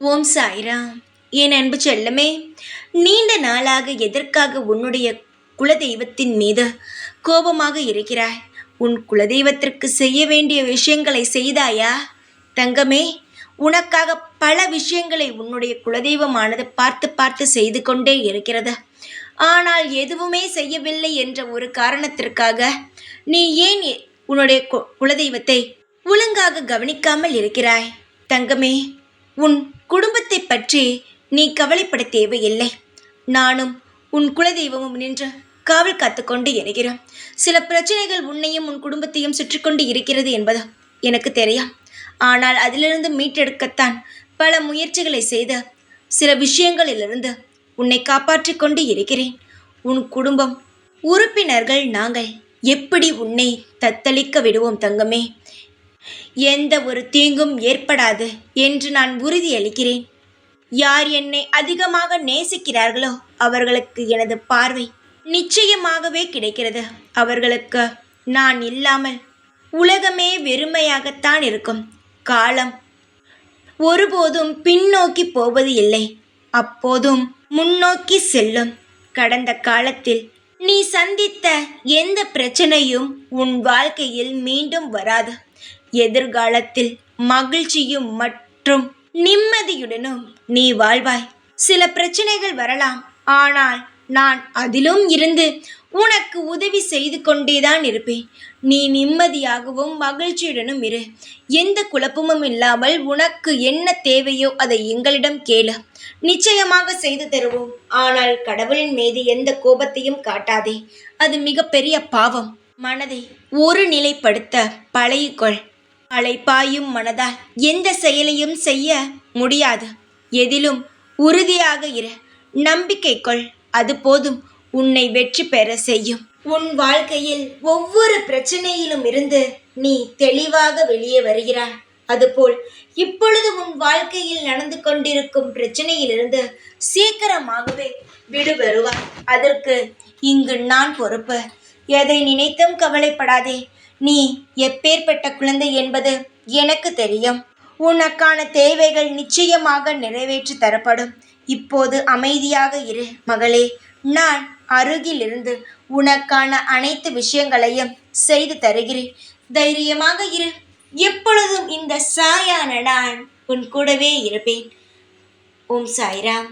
ஓம் சாய்ராம். என் அன்பு செல்லமே, நீண்ட நாளாக எதற்காக உன்னுடைய குலதெய்வத்தின் மீது கோபமாக இருக்கிறாய்? உன் குலதெய்வத்திற்கு செய்ய வேண்டிய விஷயங்களை செய்தாயா? தங்கமே, உனக்காக பல விஷயங்களை உன்னுடைய குலதெய்வமானது பார்த்து பார்த்து செய்து கொண்டே இருக்கிறது. ஆனால் எதுவுமே செய்யவில்லை என்ற ஒரு காரணத்திற்காக நீ ஏன் உன்னுடைய குலதெய்வத்தை ஒழுங்காக கவனிக்காமல் இருக்கிறாய்? தங்கமே, உன் குடும்பத்தை பற்றி நீ கவலைப்பட தேவையில்லை. நானும் உன் குலதெய்வமும் நின்று காவல் காத்து கொண்டு இருக்கிறோம். சில பிரச்சனைகள் உன்னையும் உன் குடும்பத்தையும் சுற்றி கொண்டு இருக்கிறது என்பது எனக்கு தெரியும். ஆனால் அதிலிருந்து மீட்டெடுக்கத்தான் பல முயற்சிகளை செய்த சில விஷயங்களிலிருந்து உன்னை காப்பாற்றி கொண்டு இருக்கிறேன். உன் குடும்பம் உறுப்பினர்கள் நாங்கள் எப்படி உன்னை தத்தளிக்க விடுவோம் தங்கமே? எந்த ஒரு தீங்கும் ஏற்படாது என்று நான் உறுதியளிக்கிறேன். யார் என்னை அதிகமாக நேசிக்கிறார்களோ அவர்களுக்கு எனது பார்வை நிச்சயமாகவே கிடைக்கிறது. அவர்களுக்கு நான் இல்லாமல் உலகமே வெறுமையாகத்தான் இருக்கும். காலம் ஒருபோதும் பின்னோக்கி போவது இல்லை, அப்போதும் முன்னோக்கி செல்லும். கடந்த காலத்தில் நீ சந்தித்த எந்த பிரச்சனையும் உன் வாழ்க்கையில் மீண்டும் வராது. எதிர்காலத்தில் மகிழ்ச்சியும் மற்றும் நிம்மதியுடனும் நீ வாழ்வாய். சில பிரச்சனைகள் வரலாம், ஆனால் நான் அதிலும் இருந்து உனக்கு உதவி செய்து கொண்டேதான் இருப்பேன். நீ நிம்மதியாகவும் மகிழ்ச்சியுடனும் இரு. எந்த குழப்பமும் இல்லாமல் உனக்கு என்ன தேவையோ அதை எங்களிடம் கேளு, நிச்சயமாக செய்து தருவோம். ஆனால் கடவுளின் மீது எந்த கோபத்தையும் காட்டாதே, அது மிகப்பெரிய பாவம். மனதை ஒரு நிலைப்படுத்த பழகிக்கொள். அலைப்பாயும் மனதால் எந்த செயலையும் செய்ய முடியாது. எதிலும் உறுதியாக இரு, நம்பிக்கை கொள். அது போதும், உன்னை வெற்றி பெற செய்யும். உன் வாழ்க்கையில் ஒவ்வொரு பிரச்சனையிலும் இருந்து நீ தெளிவாக வெளியே வருகிறாய். அதுபோல் இப்பொழுது உன் வாழ்க்கையில் நடந்து கொண்டிருக்கும் பிரச்சனையிலிருந்து சீக்கிரமாகவே விடுபெறுவாய். அதற்கு இங்கு நான் பொறுப்பு. எதை நினைத்தும் கவலைப்படாதே. நீ எப்பேற்பட்ட குழந்தை என்பது எனக்கு தெரியும். உனக்கான தேவைகள் நிச்சயமாக நிறைவேற்றி தரப்படும். இப்போது அமைதியாக இரு மகளே. நான் அருகில் இருந்து உனக்கான அனைத்து விஷயங்களையும் செய்து தருகிறேன். தைரியமாக இரு. எப்பொழுதும் இந்த சாயான நான் உன் கூடவே இருப்பேன். ஓம் சாய்ராம்.